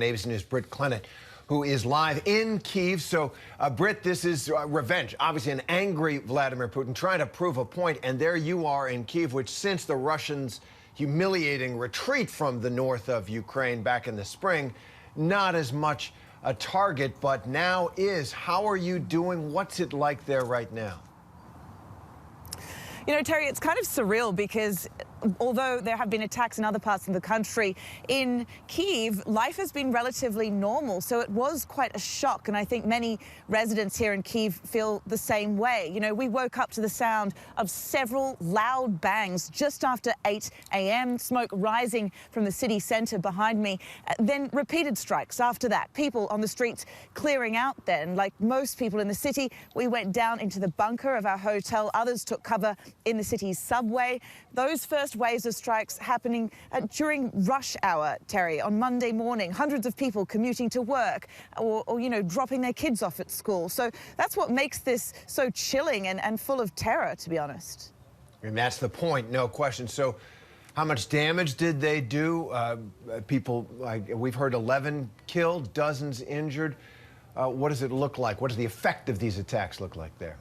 ABC News' Britt Clennett, who is live in Kyiv. So, Britt, this is revenge. Obviously, an angry Vladimir Putin trying to prove a point, and there you are in Kyiv, which since the Russians' humiliating retreat from the north of Ukraine back in the spring, not as much a target, but now is. How are you doing? What's it like there right now? You know, Terry, it's kind of surreal because although there have been attacks in other parts of the country, in Kyiv, life has been relatively normal. So it was quite a shock. And I think many residents here in Kyiv feel the same way. You know, we woke up to the sound of several loud bangs just after 8 a.m., smoke rising from the city center behind me, then repeated strikes after that. People on the streets clearing out then. Like most people in the city, we went down into the bunker of our hotel. Others took cover in the city's subway. Those first waves of strikes happening during rush hour, Terry, on Monday morning. Hundreds of people commuting to work or, you know, dropping their kids off at school. So that's what makes this so chilling and full of terror, to be honest. And that's the point, no question. So how much damage did they do? People, we've heard 11 killed, dozens injured. What does it look like? What does the effect of these attacks look like there?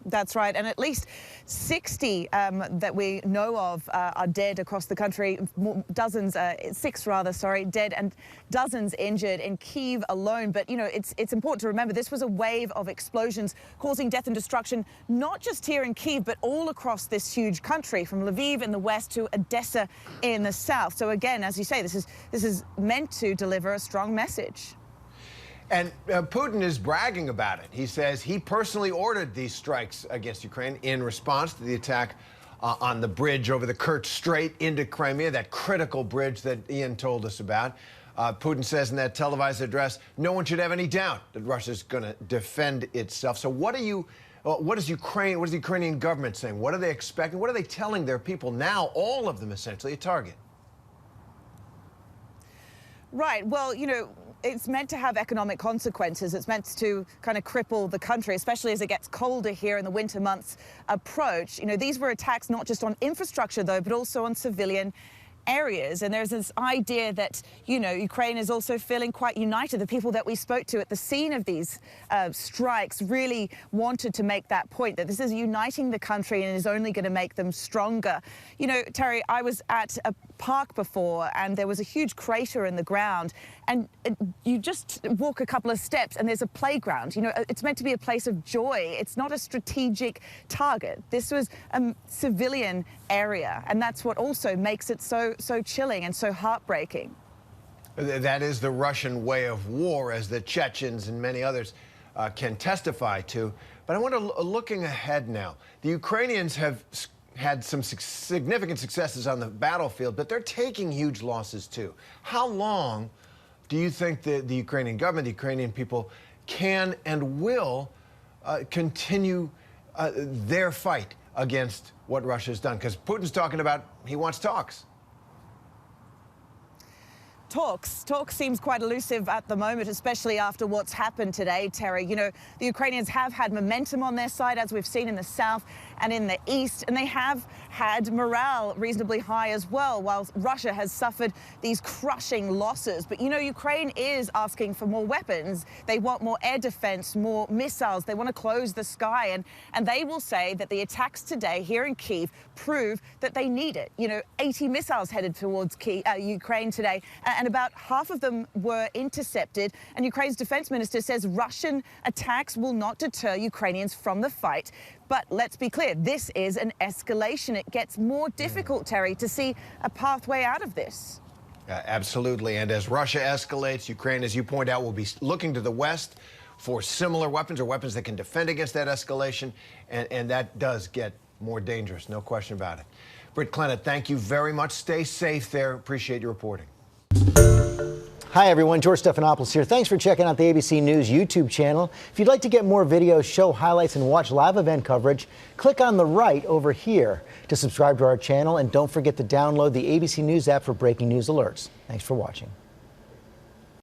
That's right, and at least 60 that we know of are dead across the country, six dead and dozens injured in Kyiv alone. But, you know, it's important to remember this was a wave of explosions causing death and destruction, not just here in Kyiv, but all across this huge country, from Lviv in the west to Odessa in the south. So again, as you say, this is meant to deliver a strong message. And Putin is bragging about it. He says he personally ordered these strikes against Ukraine in response to the attack on the bridge over the Kerch Strait into Crimea, that critical bridge that Ian told us about. Putin says in that televised address, no one should have any doubt that Russia's going to defend itself. So what is the Ukrainian government saying? What are they expecting? What are they telling their people now, all of them essentially a target? Right. Well, you know, it's meant to have economic consequences. It's meant to kind of cripple the country, especially as it gets colder here and the winter months approach. You know, these were attacks not just on infrastructure, though, but also on civilian areas. And there's this idea that, you know, Ukraine is also feeling quite united. The people that we spoke to at the scene of these strikes really wanted to make that point, that this is uniting the country and is only going to make them stronger. You know, Terry, I was at a park before and there was a huge crater in the ground, and you just walk a couple of steps and there's a playground. You know, it's meant to be a place of joy. It's not a strategic target. This was a civilian area, and that's what also makes it so chilling and so heartbreaking. That is the Russian way of war, as the Chechens and many others can testify to. But I want to, looking ahead now, the Ukrainians have had some significant successes on the battlefield, but they're taking huge losses too. How long do you think the Ukrainian government, the Ukrainian people can and will continue their fight against what Russia's done? Because Putin's talking about he wants talks. Talk seems quite elusive at the moment, especially after what's happened today, Terry. You know, the Ukrainians have had momentum on their side, as we've seen in the south and in the east, and they have had morale reasonably high as well, while Russia has suffered these crushing losses. But, you know, Ukraine is asking for more weapons. They want more air defense, more missiles. They want to close the sky. And they will say that the attacks today here in Kyiv prove that they need it. You know, 80 missiles headed towards Ukraine today, and about half of them were intercepted. And Ukraine's defense minister says Russian attacks will not deter Ukrainians from the fight. But let's be clear, this is an escalation. It gets more difficult, Terry, to see a pathway out of this. Absolutely. And as Russia escalates, Ukraine, as you point out, will be looking to the West for similar weapons or weapons that can defend against that escalation. And that does get more dangerous, no question about it. Britt Clennett, thank you very much. Stay safe there. Appreciate your reporting. Hi, everyone. George Stephanopoulos here. Thanks for checking out the ABC News YouTube channel. If you'd like to get more videos, show highlights, and watch live event coverage, click on the right over here to subscribe to our channel. And don't forget to download the ABC News app for breaking news alerts. Thanks for watching.